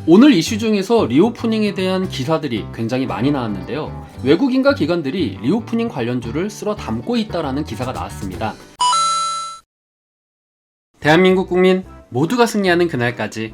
오늘 이슈 중에서 리오프닝에 대한 기사들이 굉장히 많이 나왔는데요. 외국인과 기관들이 리오프닝 관련주를 쓸어 담고 있다라는 기사가 나왔습니다. 대한민국 국민 모두가 승리하는 그날까지.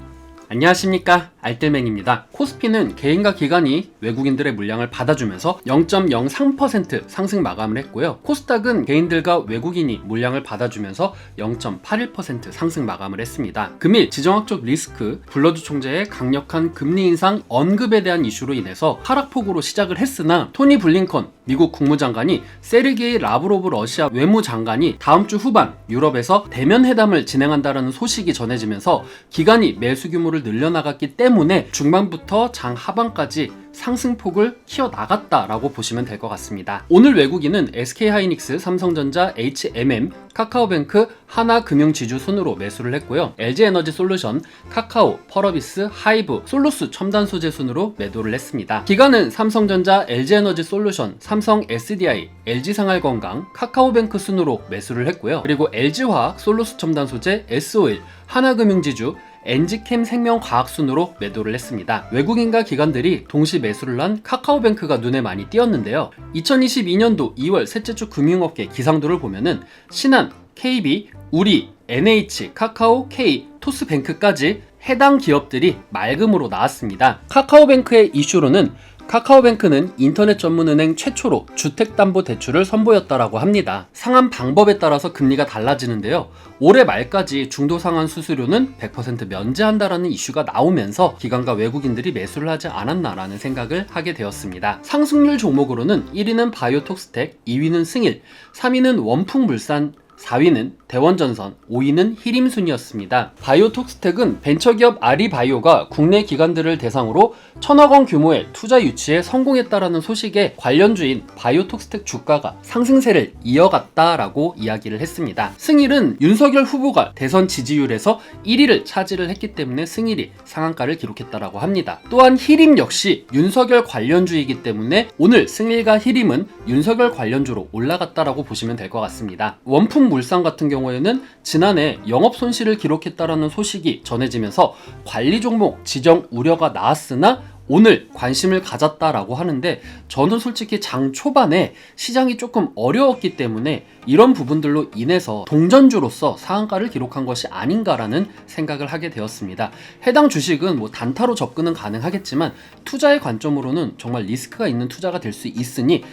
안녕하십니까, 알뜰맨입니다. 코스피는 개인과 기관이 외국인들의 물량을 받아주면서 0.03% 상승 마감을 했고요. 코스닥은 개인들과 외국인이 물량을 받아주면서 0.81% 상승 마감을 했습니다. 금일 지정학적 리스크, 블러드 총재의 강력한 금리 인상 언급에 대한 이슈로 인해서 하락폭으로 시작을 했으나 토니 블링컨 미국 국무장관이 세르게이 라브로브 러시아 외무장관이 다음 주 후반 유럽에서 대면 회담을 진행한다는 소식이 전해지면서 기관이 매수 규모를 늘려나갔기 때문에 중반부터 장 하반까지 상승폭을 키워나갔다라고 보시면 될 것 같습니다. 오늘 외국인은 SK하이닉스, 삼성전자, HMM, 카카오뱅크, 하나금융지주 순으로 매수를 했고요. LG에너지솔루션, 카카오, 펄어비스, 하이브, 솔루스 첨단소재 순으로 매도를 했습니다. 기관은 삼성전자, LG에너지솔루션, 삼성 SDI, LG생활건강, 카카오뱅크 순으로 매수를 했고요. 그리고 LG화학, 솔루스 첨단소재, S-오일, 하나금융지주, 엔지캠 생명과학 순으로 매도를 했습니다. 외국인과 기관들이 동시 매수를 한 카카오뱅크가 눈에 많이 띄었는데요. 2022년도 2월 셋째 주 금융업계 기상도를 보면은 신한, KB, 우리, NH, 카카오, K, 토스뱅크까지 해당 기업들이 맑음으로 나왔습니다. 카카오뱅크의 이슈로는 카카오뱅크는 인터넷 전문은행 최초로 주택담보대출을 선보였다라고 합니다. 상환 방법에 따라서 금리가 달라지는데요. 올해 말까지 중도상환 수수료는 100% 면제한다라는 이슈가 나오면서 기관과 외국인들이 매수를 하지 않았나라는 생각을 하게 되었습니다. 상승률 종목으로는 1위는 바이오톡스텍, 2위는 승일, 3위는 원풍물산, 4위는 대원전선, 5위는 히림순이었습니다. 바이오톡스텍은 벤처기업 아리바이오가 국내 기관들을 대상으로 1,000억 원 규모의 투자 유치에 성공했다라는 소식에 관련주인 바이오톡스텍 주가가 상승세를 이어갔다라고 이야기를 했습니다. 승일은 윤석열 후보가 대선 지지율에서 1위를 차지를 했기 때문에 승일이 상한가를 기록했다라고 합니다. 또한 히림 역시 윤석열 관련주이기 때문에 오늘 승일과 히림은 윤석열 관련주로 올라갔다라고 보시면 될 것 같습니다. 원풍물산 같은 경우에는 지난해 영업 손실을 기록했다라는 소식이 전해지면서 관리 종목 지정 우려가 나왔으나 오늘 관심을 가졌다라고 하는데 저는 솔직히 장 초반에 시장이 조금 어려웠기 때문에 이런 부분들로 인해서 동전주로서 상한가를 기록한 것이 아닌가라는 생각을 하게 되었습니다. 해당 주식은 뭐 단타로 접근은 가능하겠지만 투자의 관점으로는 정말 리스크가 있는 투자가 될 수 있으니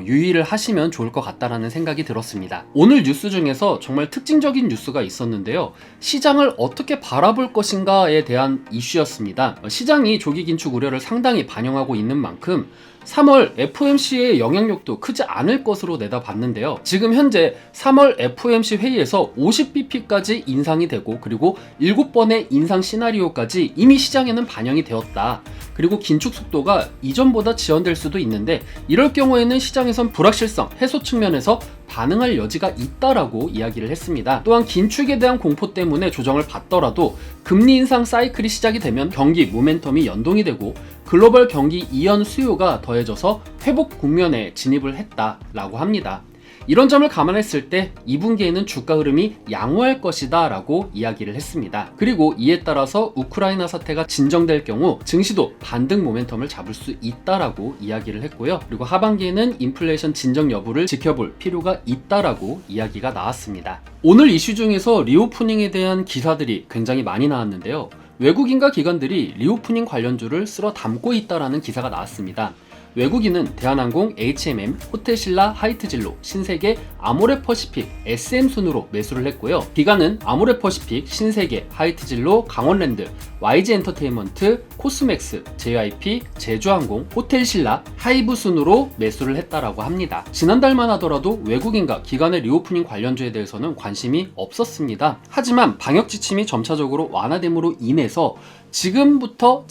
유의를 하시면 좋을 것 같다라는 생각이 들었습니다. 오늘 뉴스 중에서 정말 특징적인 뉴스가 있었는데요. 시장을 어떻게 바라볼 것인가에 대한 이슈였습니다. 시장이 조기 긴축 우려를 상당히 반영하고 있는 만큼 3월 FOMC의 영향력도 크지 않을 것으로 내다봤는데요. 지금 현재 3월 FOMC 회의에서 50bp까지 인상이 되고 그리고 7번의 인상 시나리오까지 이미 시장에는 반영이 되었다. 그리고 긴축 속도가 이전보다 지연될 수도 있는데 이럴 경우에는 시장에선 불확실성 해소 측면에서 반응할 여지가 있다라고 이야기를 했습니다. 또한 긴축에 대한 공포 때문에 조정을 받더라도 금리 인상 사이클이 시작이 되면 경기 모멘텀이 연동이 되고 글로벌 경기 이연 수요가 더해져서 회복 국면에 진입을 했다라고 합니다. 이런 점을 감안했을 때 2분기에는 주가 흐름이 양호할 것이다 라고 이야기를 했습니다. 그리고 이에 따라서 우크라이나 사태가 진정될 경우 증시도 반등 모멘텀을 잡을 수 있다라고 이야기를 했고요. 그리고 하반기에는 인플레이션 진정 여부를 지켜볼 필요가 있다라고 이야기가 나왔습니다. 오늘 이슈 중에서 리오프닝에 대한 기사들이 굉장히 많이 나왔는데요. 외국인과 기관들이 리오프닝 관련주를 쓸어 담고 있다라는 기사가 나왔습니다. 외국인은 대한항공, HMM, 호텔신라, 하이트진로, 신세계, 아모레퍼시픽, SM 순으로 매수를 했고요. 기관은 아모레퍼시픽, 신세계, 하이트진로, 강원랜드, YG엔터테인먼트, 코스맥스, JYP, 제주항공, 호텔신라, 하이브 순으로 매수를 했다라고 합니다. 지난달만 하더라도 외국인과 기관의 리오프닝 관련주에 대해서는 관심이 없었습니다. 하지만 방역 지침이 점차적으로 완화됨으로 인해서 지금부터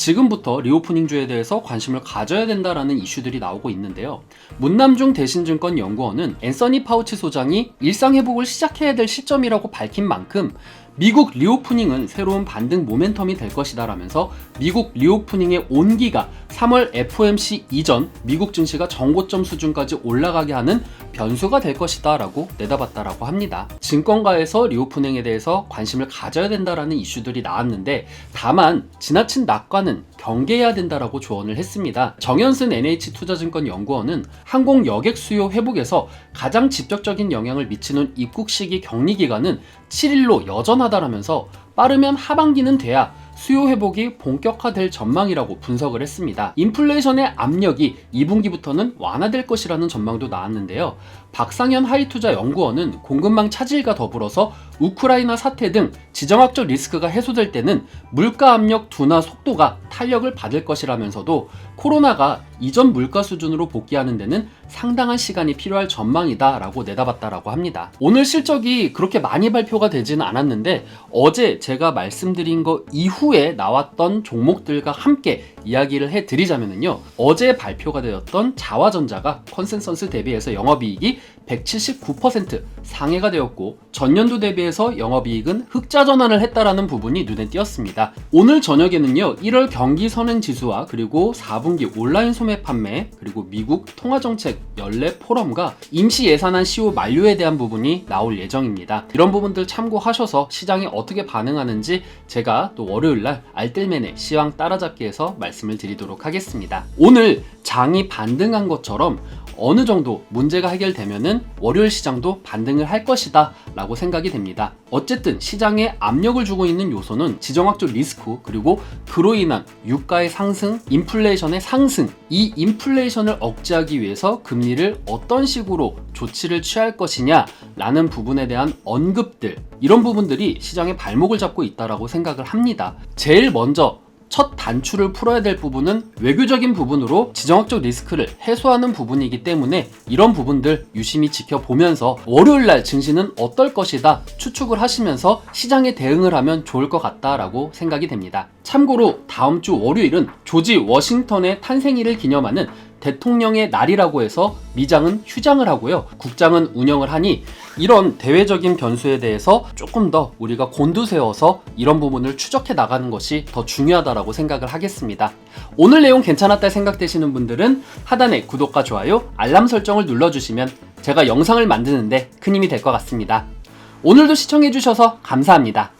리오프닝주에 대해서 관심을 가져야 된다라는 이슈들이 나오고 있는데요. 문남중 대신증권 연구원은 앤서니 파우치 소장이 일상회복을 시작해야 될 시점이라고 밝힌 만큼 미국 리오프닝은 새로운 반등 모멘텀이 될 것이다 라면서 미국 리오프닝의 온기가 3월 FOMC 이전 미국 증시가 정고점 수준까지 올라가게 하는 변수가 될 것이다 라고 내다봤다라고 합니다. 증권가에서 리오프닝에 대해서 관심을 가져야 된다라는 이슈들이 나왔는데 다만 지나친 낙관은 경계해야 된다라고 조언을 했습니다. 정현승 NH투자증권 연구원은 항공 여객 수요 회복에서 가장 직접적인 영향을 미치는 입국 시기 격리 기간은 7일로 여전하다라면서 빠르면 하반기는 돼야 수요 회복이 본격화될 전망이라고 분석을 했습니다. 인플레이션의 압력이 2분기부터는 완화될 것이라는 전망도 나왔는데요. 박상현 하이투자 연구원은 공급망 차질과 더불어서 우크라이나 사태 등 지정학적 리스크가 해소될 때는 물가 압력 둔화 속도가 탄력을 받을 것이라면서도 코로나가 이전 물가 수준으로 복귀하는 데는 상당한 시간이 필요할 전망이다라고 내다봤다라고 합니다. 오늘 실적이 그렇게 많이 발표가 되지는 않았는데 어제 제가 말씀드린 거 이후에 나왔던 종목들과 함께 이야기를 해드리자면요. 어제 발표가 되었던 자화전자가 컨센서스 대비해서 영업이익이 179% 상회가 되었고 전년도 대비해서 영업이익은 흑자 전환을 했다라는 부분이 눈에 띄었습니다. 오늘 저녁에는요 1월 경기 선행 지수와 그리고 4분기 온라인 소매 판매 그리고 미국 통화정책 연례 포럼과 임시 예산안 시효 만료에 대한 부분이 나올 예정입니다. 이런 부분들 참고하셔서 시장이 어떻게 반응하는지 제가 또 월요일날 알뜰맨의 시황 따라잡기에서 말씀을 드리도록 하겠습니다. 오늘 장이 반등한 것처럼 어느 정도 문제가 해결되면은 월요일 시장도 반등을 할 것이다 라고 생각이 됩니다. 어쨌든 시장에 압력을 주고 있는 요소는 지정학적 리스크 그리고 그로 인한 유가의 상승, 인플레이션의 상승, 이 인플레이션을 억제하기 위해서 금리를 어떤 식으로 조치를 취할 것이냐 라는 부분에 대한 언급들, 이런 부분들이 시장의 발목을 잡고 있다라고 생각을 합니다. 제일 먼저 첫 단추를 풀어야 될 부분은 외교적인 부분으로 지정학적 리스크를 해소하는 부분이기 때문에 이런 부분들 유심히 지켜보면서 월요일날 증시는 어떨 것이다 추측을 하시면서 시장에 대응을 하면 좋을 것 같다라고 생각이 됩니다. 참고로 다음 주 월요일은 조지 워싱턴의 탄생일을 기념하는 대통령의 날이라고 해서 미장은 휴장을 하고요. 국장은 운영을 하니 이런 대외적인 변수에 대해서 조금 더 우리가 곤두세워서 이런 부분을 추적해 나가는 것이 더 중요하다라고 생각을 하겠습니다. 오늘 내용 괜찮았다 생각되시는 분들은 하단에 구독과 좋아요, 알람 설정을 눌러주시면 제가 영상을 만드는데 큰 힘이 될 것 같습니다. 오늘도 시청해주셔서 감사합니다.